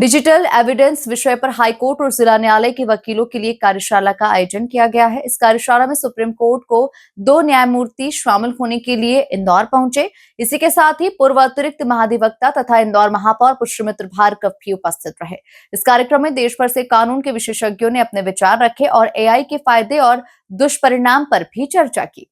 Digital evidence विषय पर high court और जिला न्यायालय के वकीलों के लिए कार्यशाला का आयोजन किया गया है। इस कार्यशाला में सुप्रीम कोर्ट को 2 न्यायमूर्ति शामिल होने के लिए इंदौर पहुंचे। इसी के साथ ही पूर्व अतिरिक्त महाधिवक्ता तथा इंदौर महापौर पुष्यमित्र भार्गव भी उपस्थित रहे। इस कार्यक्रम में देश भर से कानून के विशेषज्ञों ने अपने विचार रखे और एआई के फायदे और दुष्परिणाम पर भी चर्चा की।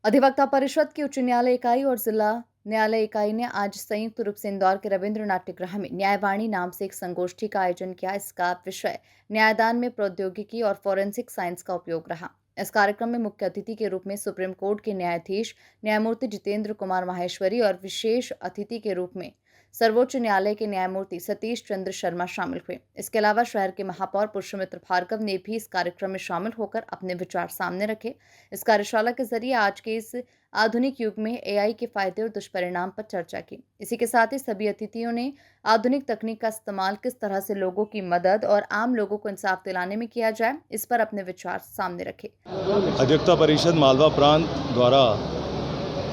अधिवक्ता परिषद की उच्च न्यायालय इकाई और जिला न्यायालय इकाई ने आज संयुक्त रूप से इंदौर के रविंद्र नाट्यगृह में न्यायवाणी नाम से एक संगोष्ठी का आयोजन किया। इसका विषय न्यायदान में प्रौद्योगिकी और फॉरेंसिक साइंस का उपयोग रहा। इस कार्यक्रम में मुख्य अतिथि के रूप में सुप्रीम कोर्ट के न्यायाधीश न्यायमूर्ति जितेंद्र कुमार माहेश्वरी और विशेष अतिथि के रूप में सर्वोच्च न्यायालय के न्यायमूर्ति सतीश चंद्र शर्मा शामिल हुए। इसके अलावा शहर के महापौर पुष्यमित्र भार्गव ने भी इस कार्यक्रम में शामिल होकर अपने विचार सामने रखे। इस कार्यशाला के जरिए आज के इस आधुनिक युग में एआई के फायदे और दुष्परिणाम पर चर्चा की। इसी के साथ ही सभी अतिथियों ने आधुनिक तकनीक का इस्तेमाल किस तरह से लोगों की मदद और आम लोगों को इंसाफ दिलाने में किया जाए, इस पर अपने विचार सामने रखे। अधिवक्ता परिषद मालवा प्रांत द्वारा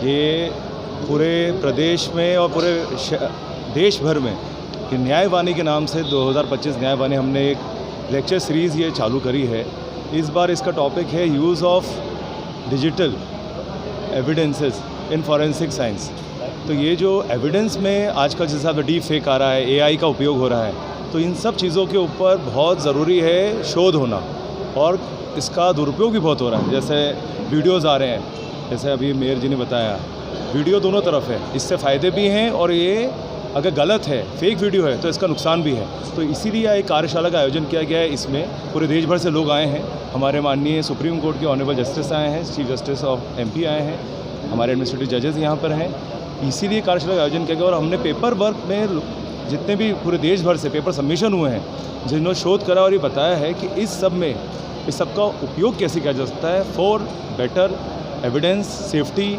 ये पूरे प्रदेश में और पूरे देश भर में कि न्यायवाणी के नाम से 2025 न्यायवाणी हमने एक लेक्चर सीरीज़ ये चालू करी है। इस बार इसका टॉपिक है use of digital evidences in forensic science. तो ये जो एविडेंस में आजकल जिस हिसाब से डीप फेक आ रहा है, एआई का उपयोग हो रहा है, तो इन सब चीज़ों के ऊपर बहुत ज़रूरी है शोध होना, और इसका दुरुपयोग भी बहुत हो रहा है। जैसे वीडियोज़ आ रहे हैं, जैसे अभी मेयर जी ने बताया, वीडियो दोनों तरफ है, इससे फ़ायदे भी हैं और ये अगर गलत है, फेक वीडियो है, तो इसका नुकसान भी है। तो इसीलिए एक कार्यशाला का आयोजन किया गया है। इसमें पूरे देश भर से लोग आए हैं। हमारे माननीय सुप्रीम कोर्ट के ऑनरेबल जस्टिस आए हैं, चीफ जस्टिस ऑफ एमपी आए हैं, हमारे एडमिनिस्ट्रेटिव जजेस यहाँ पर हैं। इसीलिए कार्यशाला का आयोजन किया गया और हमने पेपर वर्क में जितने भी पूरे देश भर से पेपर सबमिशन हुए हैं, जिन्होंने शोध करा और ये बताया है कि इस सब का उपयोग कैसे किया जा सकता है फॉर बेटर एविडेंस सेफ्टी।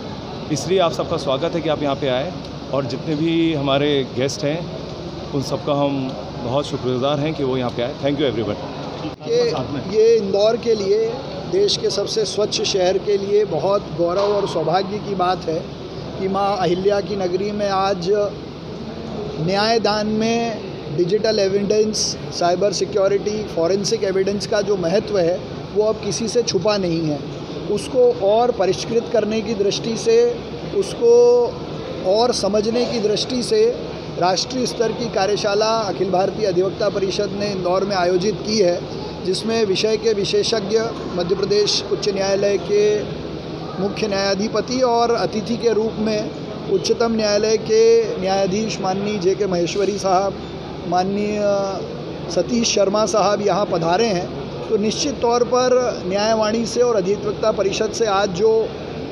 इसलिए आप सबका स्वागत है कि आप यहाँ पे आए, और जितने भी हमारे गेस्ट हैं उन सबका हम बहुत शुक्रगुजार हैं कि वो यहाँ पे आए। Thank you everyone. ये इंदौर के लिए, देश के सबसे स्वच्छ शहर के लिए बहुत गौरव और सौभाग्य की बात है कि माँ अहिल्या की नगरी में आज न्यायदान में digital evidence, cyber security, forensic evidence का जो महत्व है वो अब किसी से छुपा नहीं है। उसको और परिष्कृत करने की दृष्टि से, उसको और समझने की दृष्टि से राष्ट्रीय स्तर की कार्यशाला अखिल भारतीय अधिवक्ता परिषद ने इंदौर में आयोजित की है, जिसमें विषय के विशेषज्ञ मध्य प्रदेश उच्च न्यायालय के मुख्य न्यायाधिपति और अतिथि के रूप में उच्चतम न्यायालय के न्यायाधीश माननीय जे.के. महेश्वरी साहब, माननीय सतीश शर्मा साहब यहाँ पधारे हैं। तो निश्चित तौर पर न्यायवाणी से और अधिवक्ता परिषद से आज जो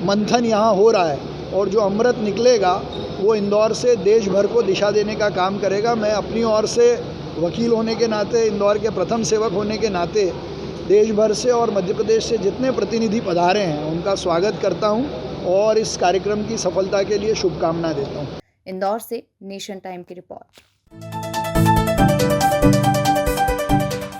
मंथन यहाँ हो रहा है और जो अमृत निकलेगा वो इंदौर से देश भर को दिशा देने का काम करेगा। मैं अपनी ओर से वकील होने के नाते, इंदौर के प्रथम सेवक होने के नाते देश भर से और मध्य प्रदेश से जितने प्रतिनिधि पधारे हैं उनका स्वागत करता हूं और इस कार्यक्रम की सफलता के लिए शुभकामना देता हूं। इंदौर से नेशन टाइम की रिपोर्ट।